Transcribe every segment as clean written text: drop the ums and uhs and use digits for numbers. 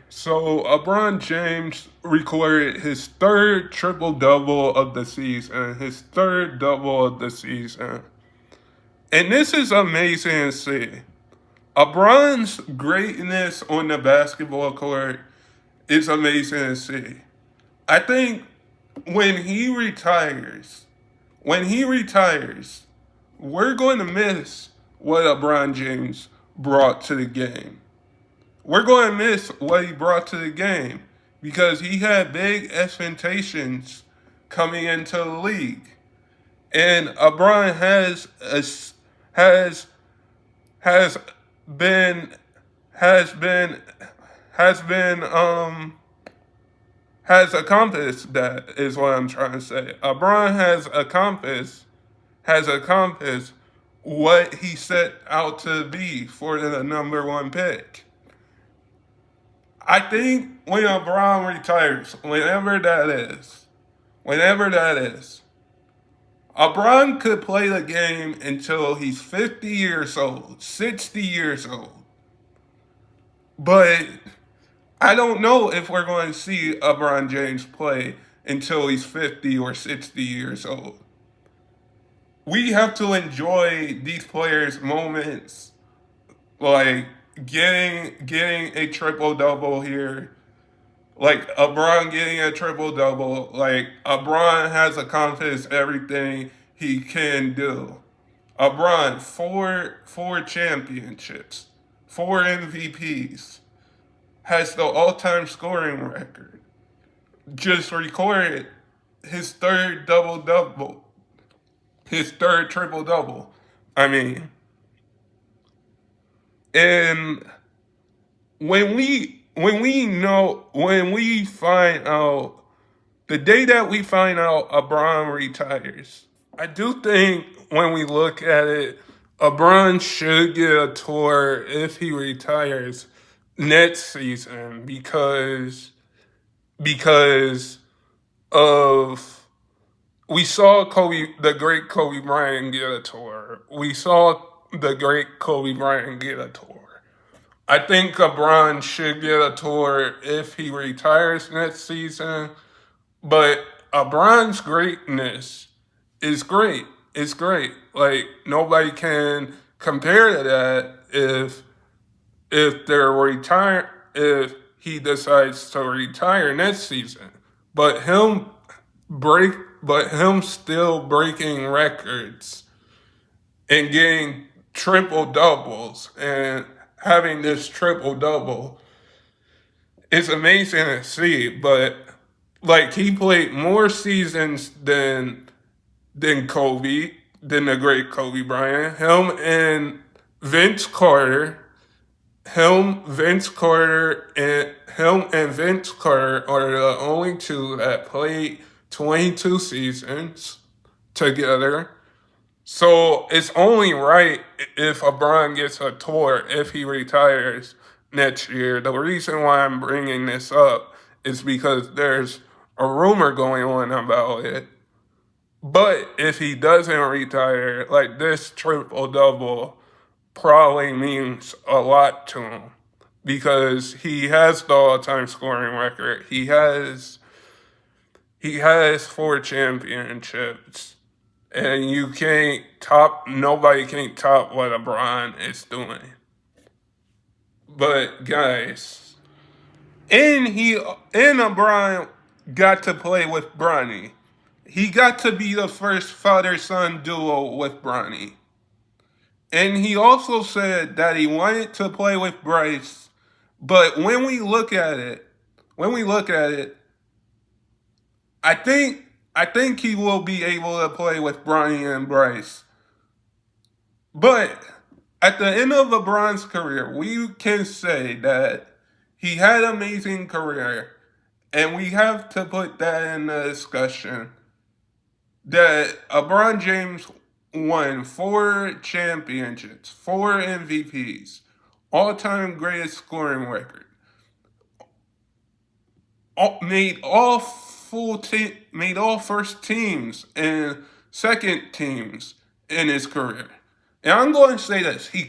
So LeBron James recorded his third triple double of the season, his third double of the season. And this is amazing to see. LeBron's greatness on the basketball court is amazing to see. I think when he retires, when he retires, we're going to miss what LeBron James brought to the game. We're going to miss what he brought to the game because he had big expectations coming into the league, and LeBron has has been has been has been has accomplished that is what I'm trying to say. LeBron has accomplished what he set out to be for the number one pick. I think when LeBron retires, whenever that is, LeBron could play the game until he's 50 years old, 60 years old. But I don't know if we're going to see LeBron James play until he's 50 or 60 years old. We have to enjoy these players' moments, like getting a triple double here, like LeBron getting a triple double. Like LeBron has accomplished everything he can do. LeBron four championships, four MVPs, has the all-time scoring record. Just recorded his third double double, his third triple double. I mean, and when we find out the day that we find out LeBron retires, I do think when we look at it, LeBron should get a tour if he retires next season because of we saw the great Kobe Bryant get a tour. We saw the great Kobe Bryant get a tour. I think LeBron should get a tour if he retires next season. But LeBron's greatness is great. It's great. Like nobody can compare to that if he decides to retire next season. But break but him still breaking records and getting triple doubles and having this triple double is amazing to see. But like he played more seasons than Kobe, than the great Kobe Bryant. Vince Carter, him and Vince Carter are the only two that played 22 seasons together. So it's only right if LeBron gets a tour if he retires next year. The reason why I'm bringing this up is because there's a rumor going on about it. But if he doesn't retire, like this triple double probably means a lot to him because he has the all-time scoring record. He has four championships, and nobody can't top what LeBron is doing. But guys, and LeBron got to play with Bronny. He got to be the first father-son duo with Bronny. And he also said that he wanted to play with Bryce, but when we look at it, I think he will be able to play with Bronny and Bryce. But at the end of LeBron's career, we can say that he had an amazing career, and we have to put that in the discussion that LeBron James won four championships, four MVPs, all-time greatest scoring record, made all first teams and second teams in his career. And I'm going to say this: he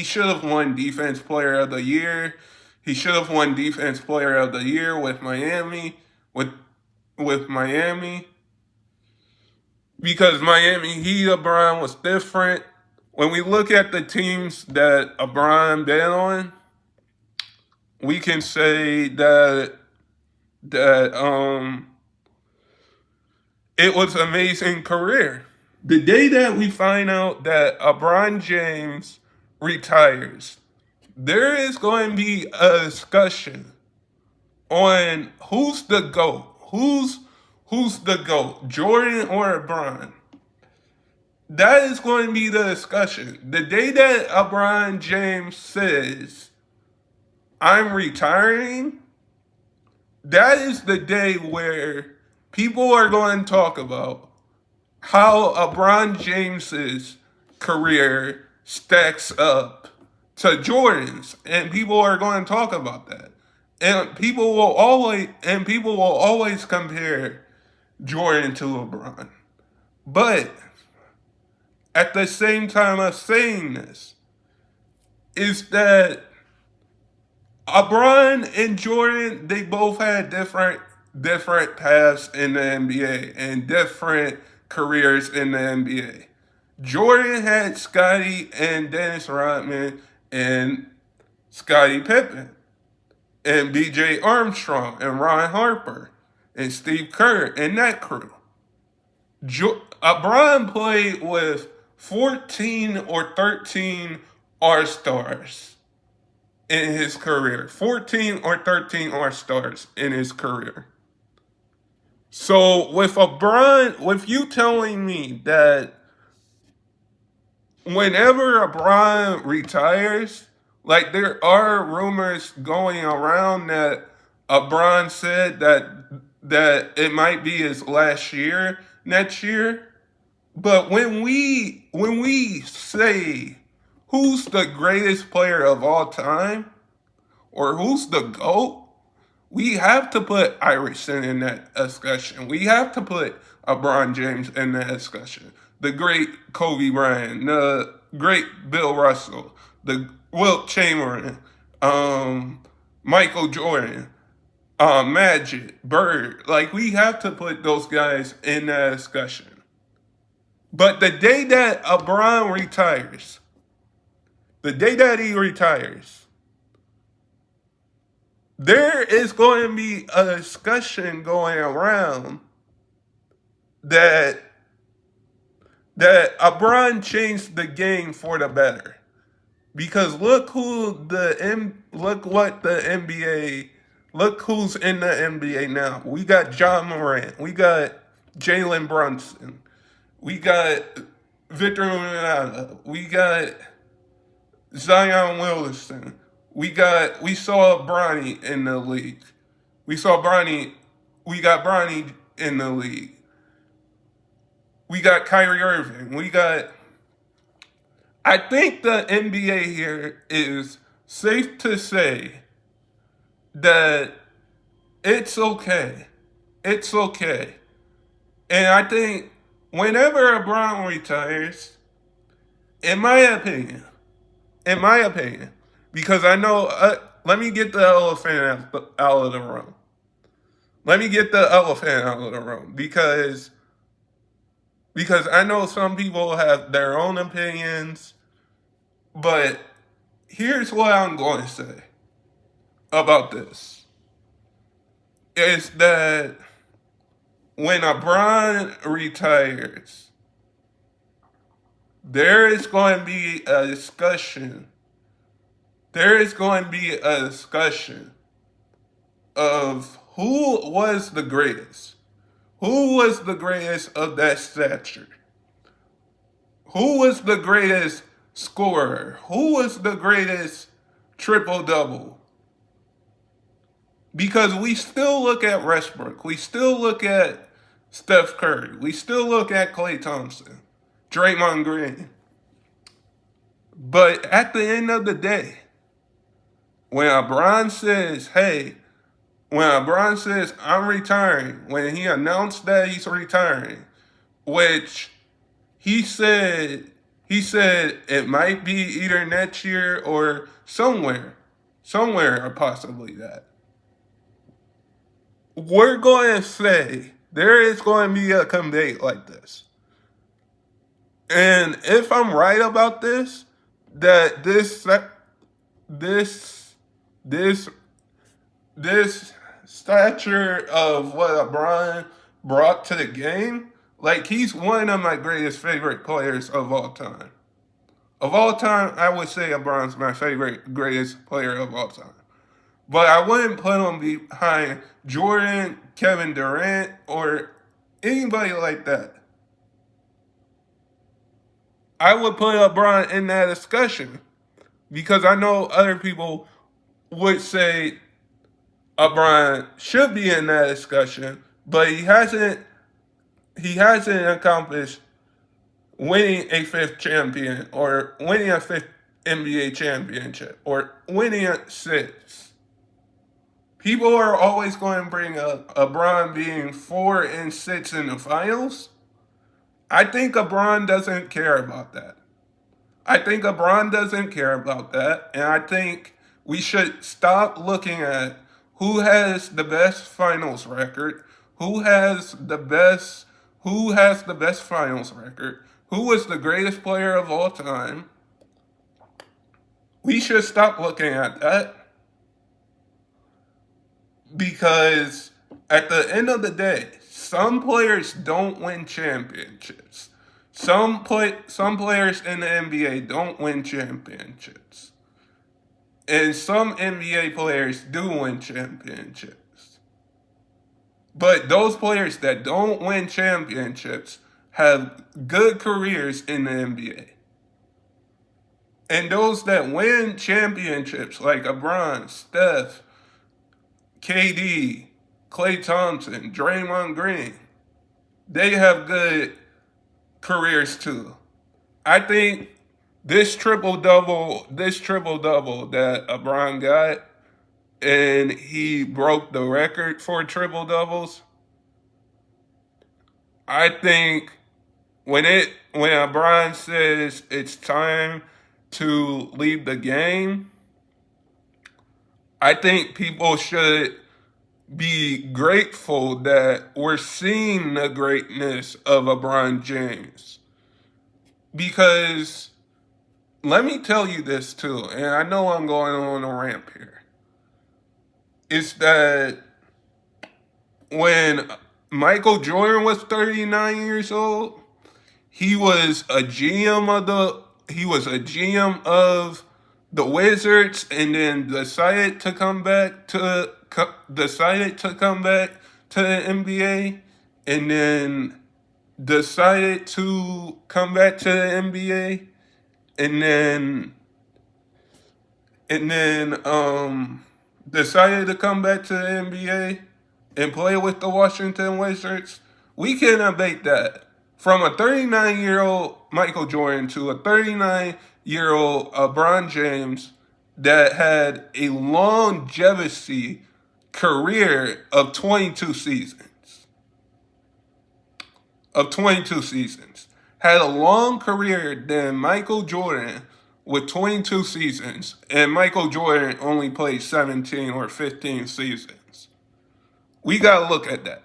should have won Defense Player of the Year. He should have won Defense Player of the Year with Miami. With Miami, because Miami Heat LeBron was different. When we look at the teams that LeBron been on, we can say that it was an amazing career. The day that we find out that LeBron James retires, there is going to be a discussion on who's the GOAT. Who's the GOAT? Jordan or LeBron? That is going to be the discussion. The day that LeBron James says, I'm retiring, that is the day where people are going to talk about how LeBron James's career stacks up to Jordan's, and people are going to talk about that. And people will always compare Jordan to LeBron. But at the same time of saying this, is that LeBron and Jordan, they both had different paths in the NBA and different careers in the NBA. Jordan had Scottie and Dennis Rodman and Scottie Pippen and B.J. Armstrong and Ron Harper and Steve Kerr and that crew. LeBron played with 14 or 13 All-Stars in his career. 14 or 13 All-Stars in his career. So with you telling me that whenever LeBron retires, like there are rumors going around that LeBron said that it might be his last year next year. But when we say who's the greatest player of all time or who's the GOAT, we have to put Iverson in that discussion. We have to put LeBron James in that discussion. The great Kobe Bryant, the great Bill Russell, the Wilt Chamberlain, Michael Jordan, Magic, Bird. Like, we have to put those guys in that discussion. But the day that LeBron retires, the day that he retires, there is going to be a discussion going around that LeBron changed the game for the better. Because look what the NBA, look who's in the NBA now. We got John Morant, we got Jalen Brunson, we got Victor Wembanyama, we got Zion Williamson. We saw Bronny in the league. We got Bronny in the league. We got Kyrie Irving. I think the NBA here is safe to say that it's okay. It's okay. And I think whenever LeBron retires, in my opinion, because I know, let me get the elephant out of the room. Because I know some people have their own opinions, but here's what I'm going to say about this. Is that when LeBron retires, there is going to be a discussion. Of who was the greatest. Who was the greatest of that stature? Who was the greatest scorer? Who was the greatest triple-double? Because we still look at Westbrook. We still look at Steph Curry. We still look at Klay Thompson, Draymond Green. But at the end of the day, when LeBron says, I'm retiring, when he announced that he's retiring, which he said it might be either next year or somewhere. somewhere or possibly that. We're going to say there is going to be a debate like this. And if I'm right about this, that this this this stature of what LeBron brought to the game, like he's one of my greatest favorite players of all time. Of all time, I would say LeBron's my favorite greatest player of all time. But I wouldn't put him behind Jordan, Kevin Durant, or anybody like that. I would put LeBron in that discussion because I know other people would say LeBron should be in that discussion, but he hasn't accomplished winning a fifth champion or winning a fifth NBA championship or winning a sixth. People are always going to bring up LeBron being 4-6 in the finals. I think LeBron doesn't care about that. I think LeBron doesn't care about that. And I think we should stop looking at who has the best finals record, who has the best finals record, who was the greatest player of all time. We should stop looking at that because at the end of the day, some players don't win championships. Some players in the NBA don't win championships. And some NBA players do win championships. But those players that don't win championships have good careers in the NBA. And those that win championships, like LeBron, Steph, KD, Klay Thompson, Draymond Green, they have good careers too. I think this triple double that LeBron got, and he broke the record for triple doubles. I think when LeBron says it's time to leave the game, I think people should be grateful that we're seeing the greatness of LeBron James. Because let me tell you this too, and I know I'm going on a rant here. It's that when Michael Jordan was 39 years old, he was a GM of the Wizards, and then decided to come back to the NBA, and then decided to come back to the NBA, and then decided to come back to the NBA and play with the Washington Wizards. We can debate that. From a 39-year-old Michael Jordan to a 39-year-old LeBron James that had a longevity career of 22 seasons. Had a long career than Michael Jordan with 22 seasons, and Michael Jordan only played 17 or 15 seasons. We gotta look at that.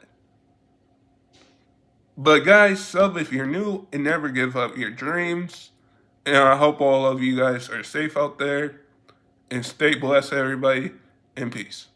But guys, sub if you're new and never give up your dreams. And I hope all of you guys are safe out there and stay blessed, everybody, and peace.